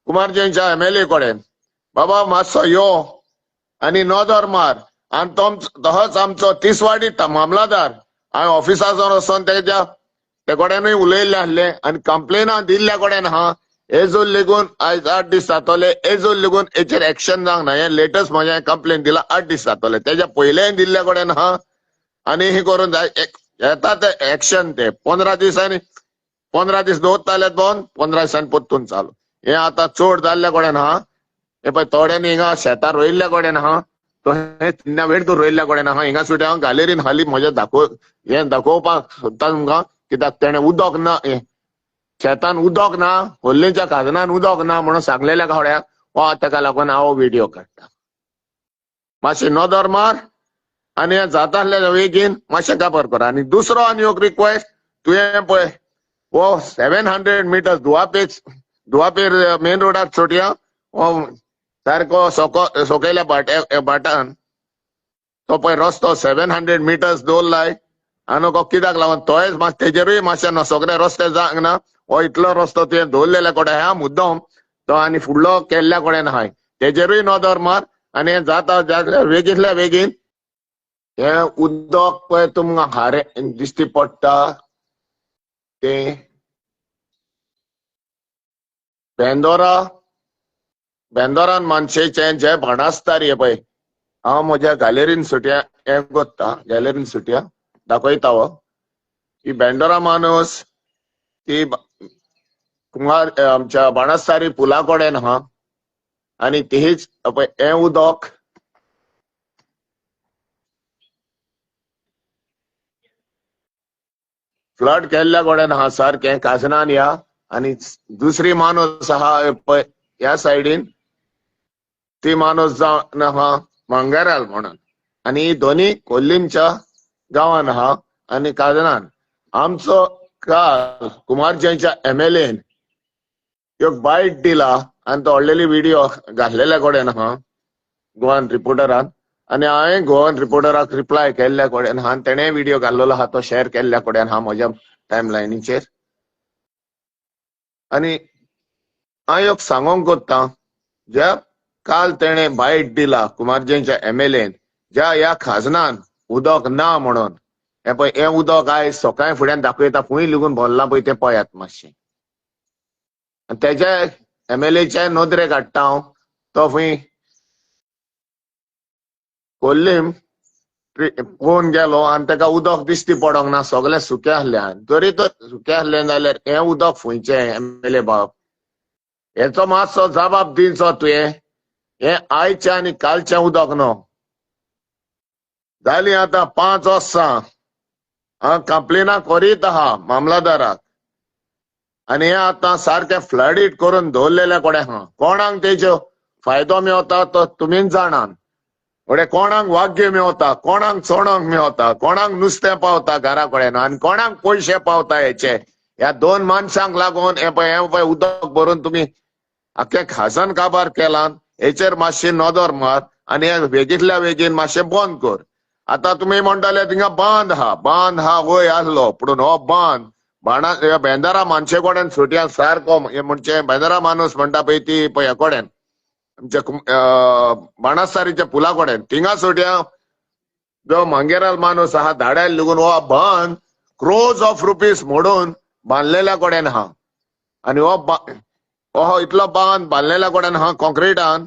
कुमारजींच्या MLA कडेन बाबा मातसो यो आनी नजर मार आनी तोच आमचो तिसवाडी मामलादार हांवें ऑफिसाचो वचोन ते कडेनूय उलयल्ले आसले आनी कंप्लेनां दिल्ल्या कडेन आहा हेजो लेगून आयज 8 दीस जातले हेजो लेगून हेचेर एक्शन जावंक ना. हे लेटस्ट म्हजें कंप्लेन दिला 8 दीस जातले तेज्या पयलेय दिल्ल्या कडेन आहा आनी हे करून येता ते एक्शन ते 15 दीस दवरताले दोन 15 दिसांनी परतून चालू. हे आता चड जाल्ल्या कडेन आहा. हे पळय थोड्यांनी हिंगा शेतां रोयल्ल्या कडेन आहा तो हे तिन्ना वेळ तूं रोयल्ल्या कडेन आहा. हिंगा सुटी हांव गॅलरीन हाली म्हजे दाखोवपाक सोदता तुमकां कित्याक तेणें उदक ना शेतान उदक ना होल्लेच्या खाजनान उदक ना म्हणून सांगलेल्या खावड्याक हो ताका लागून हांव व्हिडिओ काडटा. मातशें नदर मार आनी हे जाता आसल्या बेगीन मातशें काबर कर. आनी दुसरो आनी एक रिक्वेस्ट तुवें पळय हो 700 मिटर्स दुवापेर मेन रोडार सोटया हो सारको सकयल्या भाटान तो पळय रस्तो 700 मिटर्स दवरलाय आनी कित्याक लागून तोय तेजेरूय मातशें सगळे रस्ते जावंक ना. हो इतलो रस्तो तुवें दवरलेल्या कडेन ह्या मुद्दम तो आनी फुडलो केल्ल्या कडेन आहाय तेजेरूय नदर मार. आनी हें जाता बेगींतल्या बेगीन हे उदक पळय तुमकां हारे दिश्टी पडटा ते बेंदोरान मानशेचें जे बाणास्तार हे पळय हांव म्हज्या गॅलरीन सुटया हे कोत्ता गॅलरीन सुटया दाखयता हो ही बेंदोरा माणूस ती आमच्या बाणास्तारी पुला कडेन आहा आनी तेच पळय हें उदक फ्लड केल्ल्या कडेन आहा सारकें काजनान या आनी दुसरी माणूस आहा पळय ह्या सायडीन ती माणूस जावन आहा मांगेराल म्हणून आनी ही दोनी कोल्लीमच्या गांवान आहा. आनी काजनान आमचो काल कुमारजींच्या MLAन एक बायट दिला आनी तो व्हडलेली व्हिडिओ घातलेल्या कडेन आहा गोवन रिपोर्टरान आनी हांवें गोवन रिपोर्टराक रिप्लाय केल्ल्या कडेन आहा. तेणें व्हिडिओ घाल्लेलो आहा तो शेअर केल्ल्या कडेन आहा म्हज्या टायमलायनीचेर. आनी हांव एक सांगोंक कोत्ता ज्या काल तेणें बायट दिला कुमारजींच्या MLAन ज्या ह्या खाजनान उदक ना म्हणून हे पळय हें उदक आयज सकाळी फुड्यान दाखयता खूंय लिगून भरलां पळय तें पळयात मातशें. तेजे MLAचे नदरेक हाडटा हांव तो खूंय कोल्लीम पळोवन गेलो आनी ताका उदक दिश्टी पडोंक ना सगळें सुकें आसलें. तरी तर सुकें आसलें जाल्यार हें उदक फुंयचें MLA बाब हेचो मातसो जबाब दिवचो तुवें. हें आयचें आनी कालचें उदक न्हू. जालीं आतां 5 वर्सां हांव कंप्लेनां करीत आहा मामलादाराक आनी हें आतां सारकें फ्लडीट करून दवरलेल्या कडेन आहा. कोणाक तेजो फायदो मेवता तो तुमीच जाणात. फुडें कोणाक वाग्य मेवता कोणाक चोणोक मेवता कोणाक नुस्तें पावता घरा कडेन आनी कोणाक पयशे पावता हेचे ह्या दोन मनशांक लागून हे पळय उदक भरून तुमी आख्खे खाजन काबार केला. हेचेर मातशी नदर मार आनी हे बेगींतल्या बेगीन मातशें बंद कर. आतां तुमी म्हणटाले थिंगा बांद आहा वय आसलो पूण हो बांद बेंदारा मानशे कडेन सुटया सारको म्हणजे बेंदारा माणूस म्हणटा पळय ती पळय हे कडेन आमच्या बाणास्तारीच्या पुला कडेन थिंगा सुटया जो मांगेराल माणूस आहा धाड्याक लागून हो बांद क्रोज ऑफ रुपीज मोडून बांदलेल्या कडेन आहा. आनी हो इतलो बांद बांदलेल्या कडेन आहा कॉन्क्रिटान